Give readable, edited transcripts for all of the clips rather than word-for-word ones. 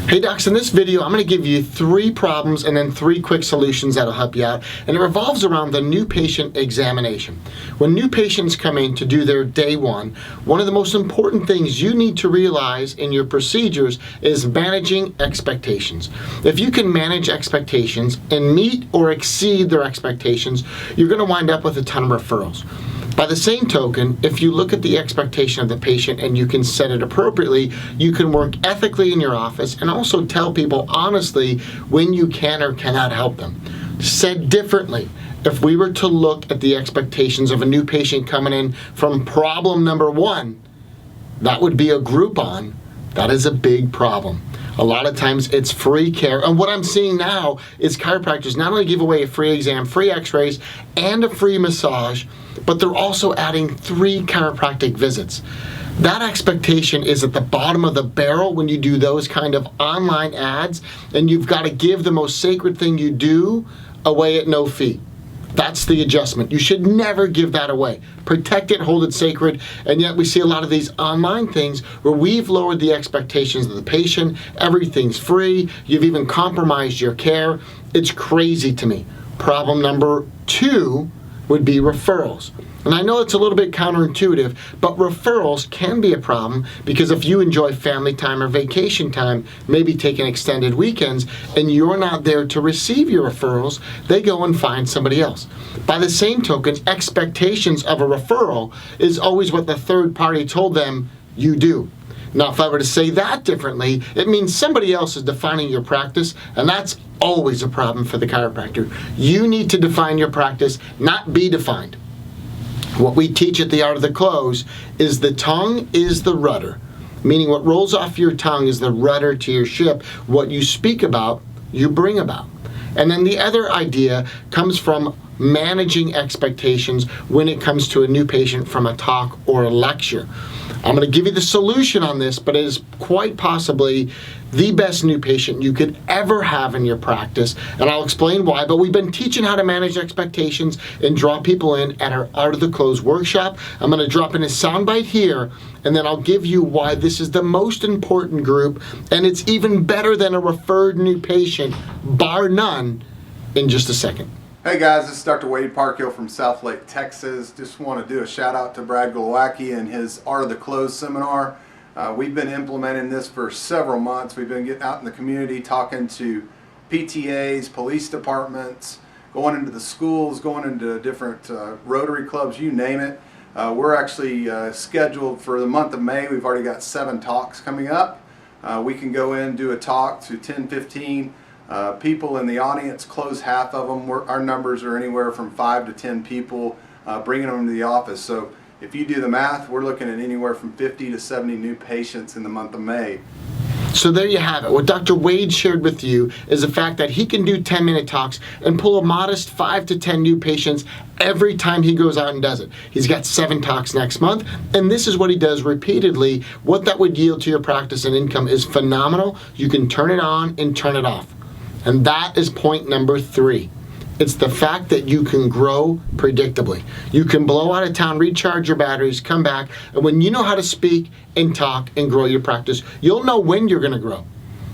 Hey docs, in this video I'm going to give you 3 problems and then 3 quick solutions that'll help you out, and it revolves around the new patient examination. When new patients come in to do their day one of the most important things you need to realize in your procedures is managing expectations. If you can manage expectations and meet or exceed their expectations, you're going to wind up with a ton of referrals. By the same token, if you look at the expectation of the patient and you can set it appropriately, you can work ethically in your office and also tell people honestly when you can or cannot help them. Said differently, if we were to look at the expectations of a new patient coming in from problem number 1, that would be a Groupon. That is a big problem. A lot of times it's free care, and what I'm seeing now is chiropractors not only give away a free exam, free x-rays, and a free massage, but they're also adding 3 chiropractic visits. That expectation is at the bottom of the barrel when you do those kind of online ads, and you've got to give the most sacred thing you do away at no fee. That's the adjustment. You should never give that away. Protect it, hold it sacred, and yet we see a lot of these online things where we've lowered the expectations of the patient, everything's free, you've even compromised your care. It's crazy to me. Problem number 2 would be referrals. And I know it's a little bit counterintuitive, but referrals can be a problem because if you enjoy family time or vacation time, maybe taking extended weekends, and you're not there to receive your referrals, they go and find somebody else. By the same token, expectations of a referral is always what the third party told them you do. Now, if I were to say that differently, it means somebody else is defining your practice, and that's always a problem for the chiropractor. You need to define your practice, not be defined. What we teach at the Art of the Close is the tongue is the rudder, meaning what rolls off your tongue is the rudder to your ship. What you speak about, you bring about. And then the other idea comes from managing expectations when it comes to a new patient from a talk or a lecture. I'm going to give you the solution on this, but it is quite possibly the best new patient you could ever have in your practice, and I'll explain why. But we've been teaching how to manage expectations and draw people in at our Art of the Close workshop. I'm going to drop in a soundbite here, and then I'll give you why this is the most important group, and it's even better than a referred new patient, bar none, in just a second. Hey guys, this is Dr. Wade Parkhill from Southlake, Texas. Just want to do a shout out to Brad Glowacki and his Art of the Close seminar. We've been implementing this for several months. We've been getting out in the community, talking to PTAs, police departments, going into the schools, going into different Rotary clubs, you name it. We're actually scheduled for the month of May. We've already got 7 talks coming up. We can go in, do a talk to 10, 15 people in the audience, close half of them. Our numbers are anywhere from 5 to 10 people, bringing them to the office. So if you do the math, we're looking at anywhere from 50 to 70 new patients in the month of May. So there you have it. What Dr. Wade shared with you is the fact that he can do 10-minute talks and pull a modest 5 to 10 new patients every time he goes out and does it. He's got 7 talks next month, and this is what he does repeatedly. What that would yield to your practice and income is phenomenal. You can turn it on and turn it off. And that is point number 3. It's the fact that you can grow predictably. You can blow out of town, recharge your batteries, come back, and when you know how to speak and talk and grow your practice, you'll know when you're going to grow.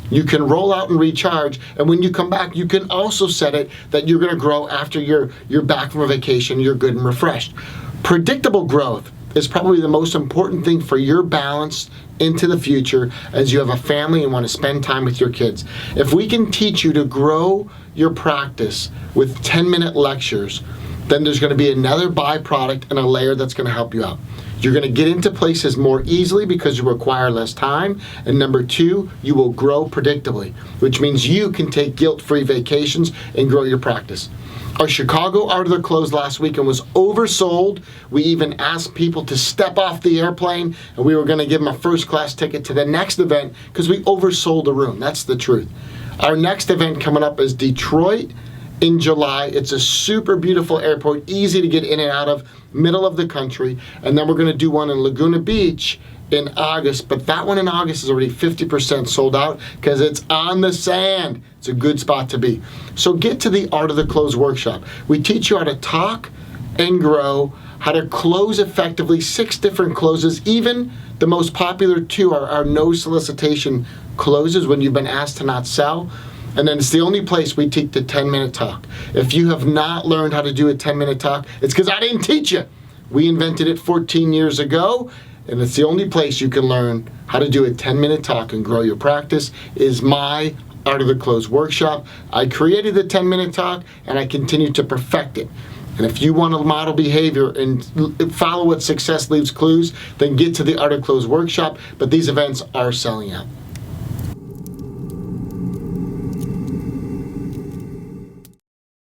You can roll out and recharge, and when you come back, you can also set it that you're going to grow after you're back from a vacation, you're good and refreshed. Predictable growth is probably the most important thing for your balance into the future as you have a family and want to spend time with your kids. If we can teach you to grow your practice with 10-minute lectures, then there's going to be another byproduct and a layer that's going to help you out. You're going to get into places more easily because you require less time, and number 2, you will grow predictably, which means you can take guilt-free vacations and grow your practice. Our Chicago Art of the Close last weekend was oversold. We even asked people to step off the airplane, and we were going to give them a first-class ticket to the next event because we oversold the room. That's the truth. Our next event coming up is Detroit in July. It's a super beautiful airport, easy to get in and out of, middle of the country. And then we're going to do one in Laguna Beach in August, but that one in August is already 50% sold out because it's on the sand. It's a good spot to be. So get to the Art of the Close workshop. We teach you how to talk and grow, how to close effectively, 6 different closes, even The most popular two are no solicitation closes when you've been asked to not sell. And then it's the only place we teach the 10-minute talk. If you have not learned how to do a 10-minute talk, it's because I didn't teach you. We invented it 14 years ago, and it's the only place you can learn how to do a 10-minute talk and grow your practice is my Art of the Close workshop. I created the 10-minute talk, and I continue to perfect it. And if you want to model behavior and follow what success leaves clues, then get to the Art of Close workshop. But these events are selling out.